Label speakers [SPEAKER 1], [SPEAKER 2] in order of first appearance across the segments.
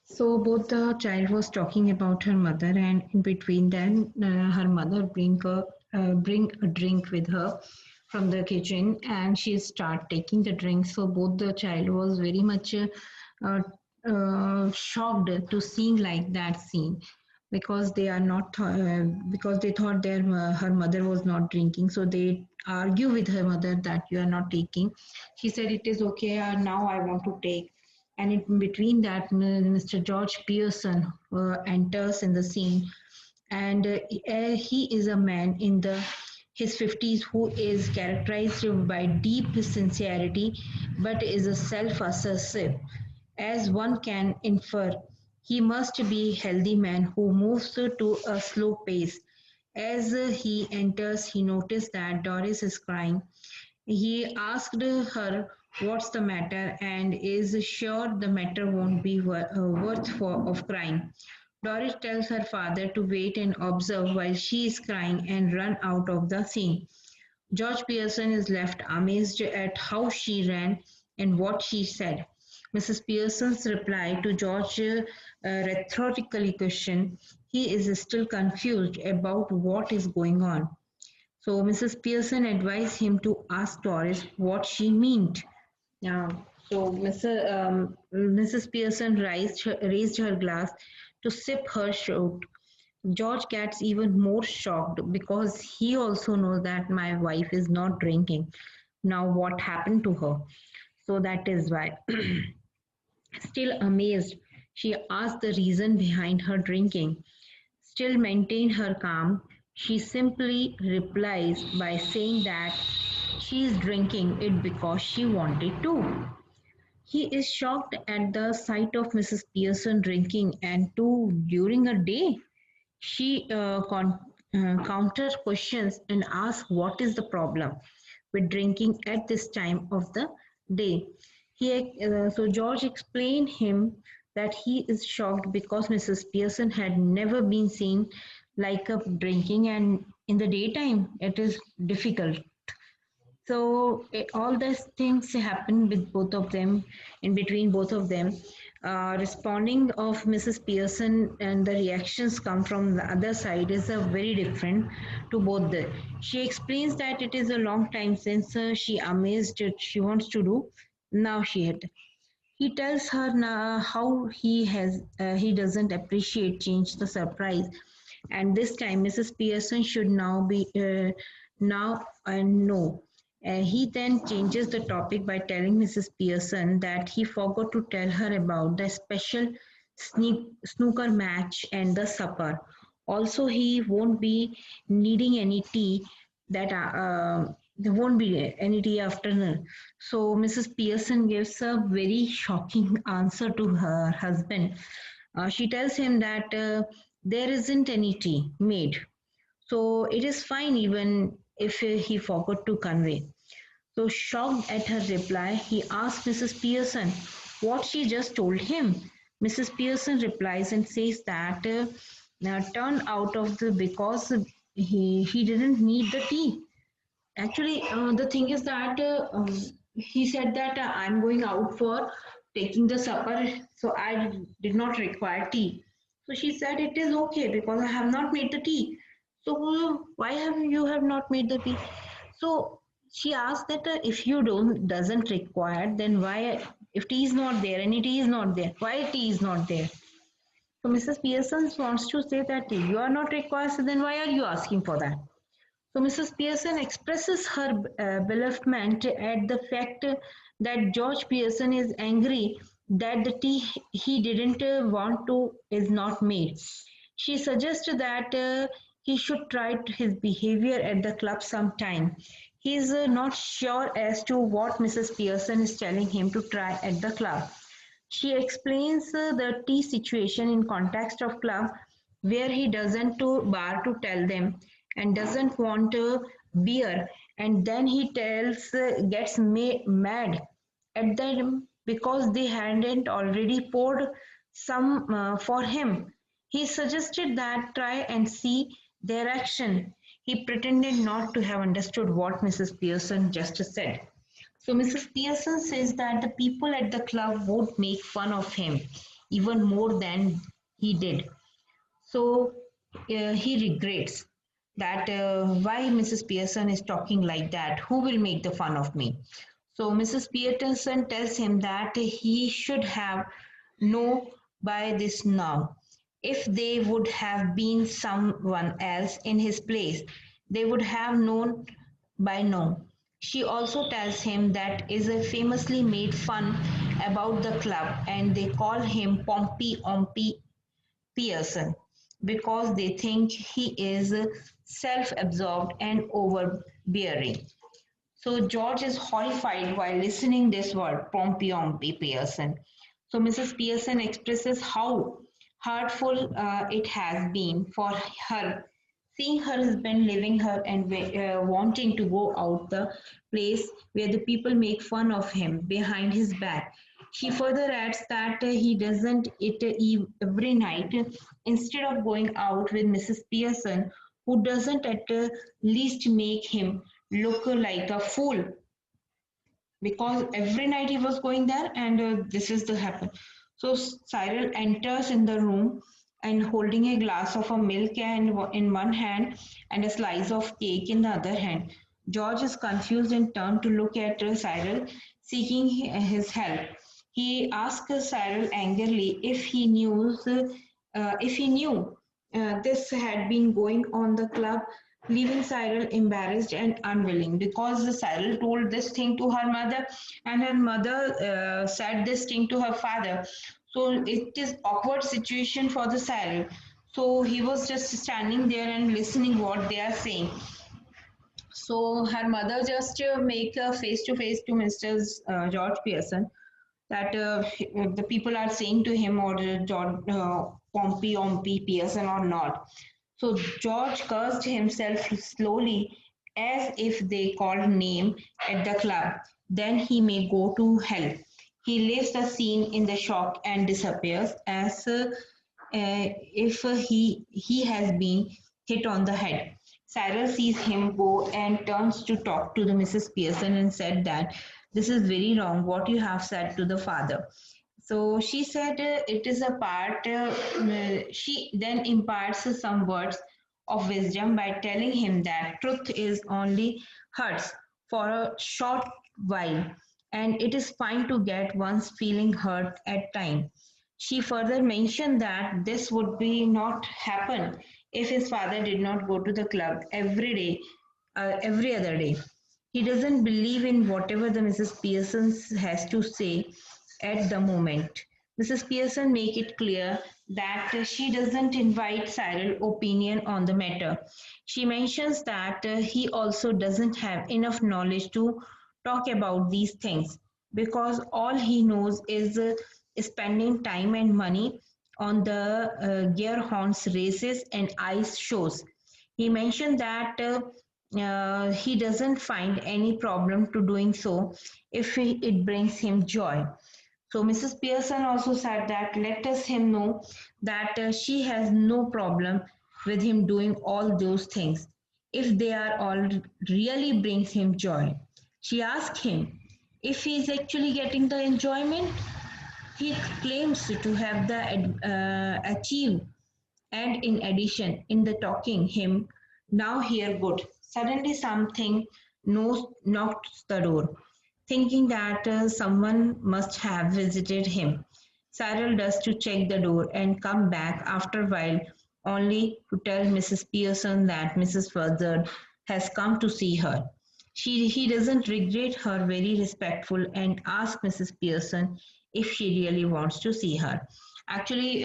[SPEAKER 1] So both the child was talking about her mother, and in between them, her mother bring a drink with her from the kitchen, and she start taking the drink. So both the child was very much uh, shocked to seeing like that scene because they are not because they thought her mother was not drinking. So they argue with her mother that you are not taking. She said it is okay. Now I want to take, and in between that, Mr. George Pearson enters in the scene, and he is a man in the his 50s who is characterized by deep sincerity but is a self-assertive. As one can infer, he must be a healthy man who moves to a slow pace. As he enters, he noticed that Doris is crying. He asked her what's the matter and is sure the matter won't be worth of crying. Doris tells her father to wait and observe while she is crying and run out of the scene. George Pearson is left amazed at how she ran and what she said. Mrs. Pearson's reply to George rhetorically question. He is still confused about what is going on. So Mrs. Pearson advised him to ask Doris what she meant. Mrs. Pearson raised her glass to sip her shot. George gets even more shocked because he also knows that my wife is not drinking. Now, what happened to her? So that is why. Still amazed, she asked the reason behind her drinking. Still maintain her calm, she simply replies by saying that she is drinking it because she wanted to. He is shocked at the sight of Mrs. Pearson drinking and too during a day. She counter questions and asks what is the problem with drinking at this time of the day. So George explained him that he is shocked because Mrs. Pearson had never been seen like a drinking, and in the daytime it is difficult. So all these things happen with both of them, in between both of them. Responding of Mrs. Pearson and the reactions come from the other side is very different to both. She explains that it is a long time since she amazed she wants to do. Now she had. He tells her now how he doesn't appreciate change the surprise, and this time Mrs. Pearson should now be now and no. He then changes the topic by telling Mrs. Pearson that he forgot to tell her about the special snooker match and the supper. Also, he won't be needing any tea that there won't be any tea afternoon. So Mrs. Pearson gives a very shocking answer to her husband. She tells him that there isn't any tea made. So it is fine even if he forgot to convey. So shocked at her reply, he asks Mrs. Pearson what she just told him. Mrs. Pearson replies and says that turned out of the because he didn't need the tea. Actually, the thing is that he said that I'm going out for taking the supper, so I did not require tea. So she said it is okay because I have not made the tea. So why have you have not made the tea? So she asked that if you don't doesn't require, then why if tea is not there and tea is not there, why tea is not there? So Mrs. Pearson wants to say that you are not required, so then why are you asking for that? So Mrs. Pearson expresses her bereavement at the fact that George Pearson is angry that the tea he didn't want to is not made. She suggests that he should try his behavior at the club sometime. He is not sure as to what Mrs. Pearson is telling him to try at the club. She explains the tea situation in context of club where he doesn't to bar to tell them and doesn't want beer, and then he tells gets mad at them because they hadn't already poured some for him. He suggested that try and see their action. He pretended not to have understood what Mrs. Pearson just said. So Mrs. Pearson says that the people at the club would make fun of him. even more than he did. So he regrets that why Mrs. Pearson is talking like that. Who will make the fun of me? So Mrs. Pearson tells him that he should have known by this now. If they would have been someone else in his place, they would have known by now. She also tells him that is a famously made fun about the club and they call him Pompey Ompy Pearson because they think he is self absorbed and overbearing. So George is horrified while listening this word, Pompey Pearson. So Mrs. Pearson expresses how hurtful it has been for her seeing her husband leaving her and wanting to go out the place where the people make fun of him behind his back. She further adds that he doesn't it every night instead of going out with Mrs. Pearson, who doesn't at least make him look like a fool because every night he was going there and this is the happen. So Cyril enters in the room and holding a glass of a milk and in one hand and a slice of cake in the other hand. George is confused and turned to look at Cyril, seeking his help. He asks Cyril angrily if he knew this had been going on the club, leaving Cyril embarrassed and unwilling because Cyril told this thing to her mother and her mother said this thing to her father. So it is awkward situation for the Cyril. So he was just standing there and listening what they are saying. So her mother just make a face to face to Mr. George Pearson that the people are saying to him or George Pompey Pearson or not. So George cursed himself slowly as if they called name at the club. Then he may go to hell. He leaves the scene in the shock and disappears as if he has been hit on the head. Cyril sees him go and turns to talk to the Mrs. Pearson and said that this is very wrong what you have said to the father. So she said it is a part, she then imparts some words of wisdom by telling him that truth is only hurts for a short while and it is fine to get one's feeling hurt at time. She further mentioned that this would be not happen if his father did not go to the club every day, every other day. He doesn't believe in whatever the Mrs. Pearson has to say at the moment. Mrs. Pearson make it clear that she doesn't invite Cyril's opinion on the matter. She mentions that he also doesn't have enough knowledge to talk about these things because all he knows is spending time and money on the gear horse races and ice shows. He mentioned that he doesn't find any problem to doing so if it brings him joy. So Mrs. Pearson also said that let us him know that she has no problem with him doing all those things if they are all really brings him joy. She asked him if he is actually getting the enjoyment he claims to have the achieved and in addition in the talking him now hear good. Suddenly something knocks the door, thinking that someone must have visited him. Cyril does to check the door and come back after a while only to tell Mrs. Pearson that Mrs. Buzzard has come to see her. He doesn't regret her very respectful and asks Mrs. Pearson if she really wants to see her. Actually,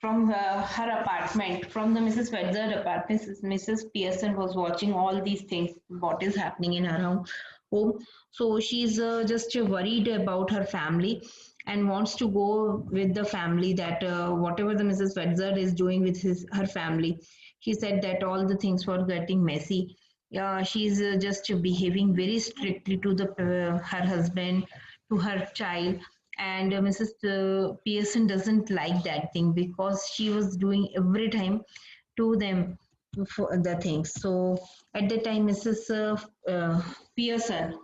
[SPEAKER 1] from her apartment, from the Mrs. Wedzer apartment, Mrs. Pearson was watching all these things, what is happening in her home. So she's just worried about her family and wants to go with the family that whatever the Mrs. Wedzer is doing with her family. She said that all the things were getting messy. She's just behaving very strictly to her husband, to her child, and Mrs. Pearson doesn't like that thing because she was doing every time to them for the things. So at the time, Mrs. Pearson,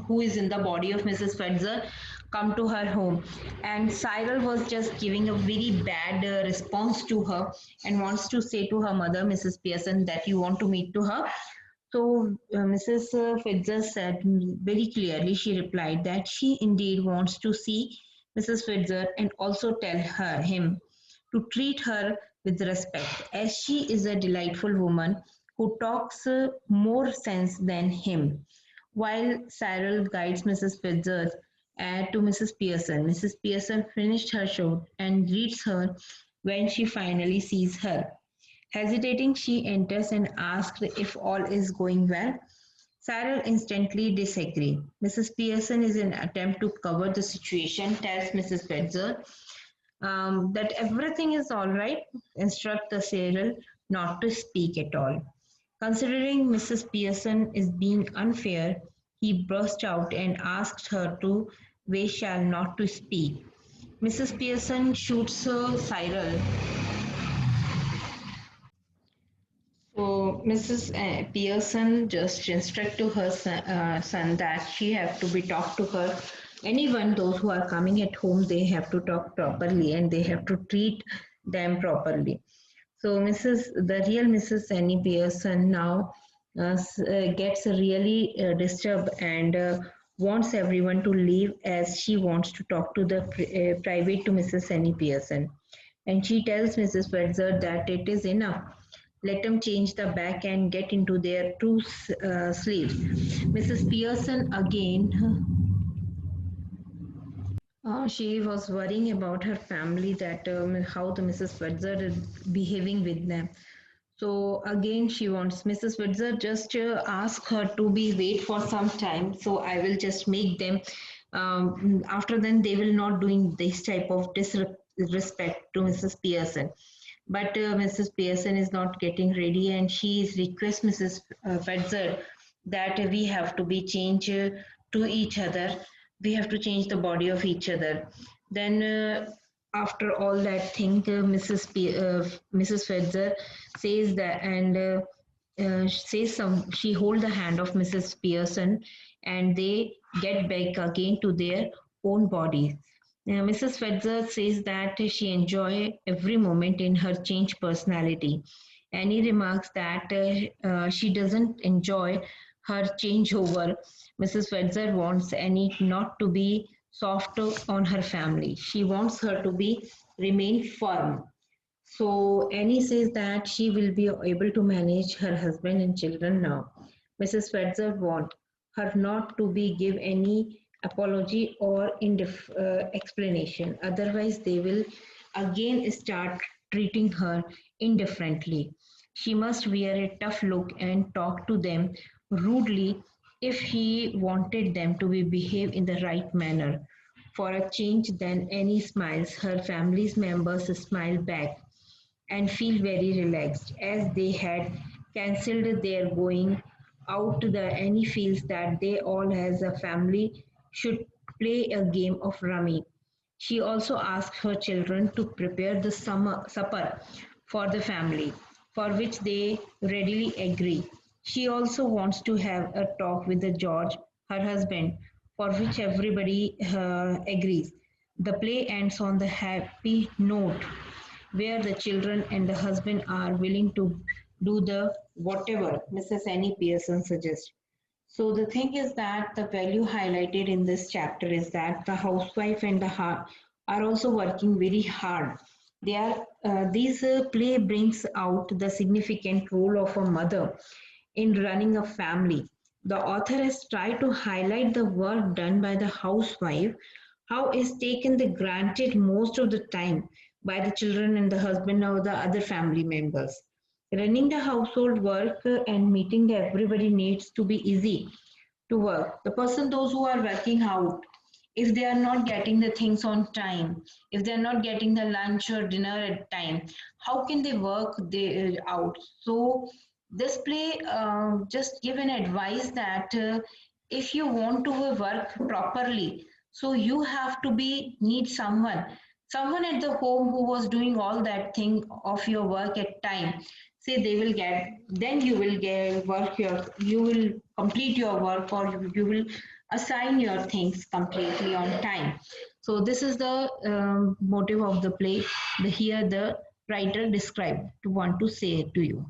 [SPEAKER 1] who is in the body of Mrs. Fetzer, come to her home, and Cyril was just giving a very bad response to her and wants to say to her mother, Mrs. Pearson, that you want to meet to her. So Mrs. Fitzer said very clearly, she replied that she indeed wants to see Mrs. Fitzer and also tell him to treat her with respect, as she is a delightful woman who talks more sense than him. While Cyril guides Mrs. Fitzer to Mrs. Pearson, Mrs. Pearson finished her shout and greets her when she finally sees her. Hesitating, she enters and asks if all is going well. Cyril instantly disagrees. Mrs. Pearson, is in an attempt to cover the situation, tells Mrs. Fetzer that everything is all right, instruct the Cyril not to speak at all. Considering Mrs. Pearson is being unfair, he burst out and asked her to we shall not to speak. Mrs. Pearson shoots Cyril. So Mrs. Pearson just instruct to her son that she have to be talked to her. Anyone, those who are coming at home, they have to talk properly and they have to treat them properly. So the real Mrs. Annie Pearson now gets really disturbed and wants everyone to leave as she wants to talk to the private to Mrs. Annie Pearson. And she tells Mrs. Fetzer that it is enough. Let them change the back and get into their true sleeves. Mrs. Pearson again, she was worrying about her family, that how the Mrs. Fetzer is behaving with them. So again, she wants Mrs. Witzer just ask her to be wait for some time. So I will just make them. After then, they will not doing this type of disrespect to Mrs. Pearson. But Mrs. Pearson is not getting ready, and she is request Mrs. Witzer that we have to be change to each other. We have to change the body of each other. Then after all that thing, Mrs. Fetzer says that and says some. She hold the hand of Mrs. Pearson, and they get back again to their own bodies. Mrs. Fetzer says that she enjoy every moment in her changed personality. Annie remarks that she doesn't enjoy her changeover. Mrs. Fetzer wants Annie not to be soft on her family. She wants her to be remain firm. So Annie says that she will be able to manage her husband and children now. Mrs. Fetzer wants her not to be give any apology or explanation. Otherwise, they will again start treating her indifferently. She must wear a tough look and talk to them rudely if she wanted them to be behave in the right manner. For a change, then Annie smiles. Her family's members smile back and feel very relaxed as they had cancelled their going out. The Annie feels that they all as a family should play a game of rummy. She also asks her children to prepare the supper for the family, for which they readily agree. She also wants to have a talk with the George, her husband, for which everybody agrees. The play ends on the happy note where the children and the husband are willing to do the whatever Mrs. Annie Pearson suggests. So the thing is that the value highlighted in this chapter is that the housewife and the heart are also working very hard. They are these play brings out the significant role of a mother in running a family. The author has tried to highlight the work done by the housewife, how is taken the granted most of the time by the children and the husband or the other family members. Running the household work and meeting everybody needs to be easy to work. The person, those who are working out, if they are not getting the things on time, if they are not getting the lunch or dinner at time, how can they work out? So this play just give an advice that if you want to work properly, so you have to be need someone at the home who was doing all that thing of your work at time. Say they will get, then you will get work your, you will complete your work or you will assign your things completely on time. So this is the motive of the play. The here the writer described to want to say to you.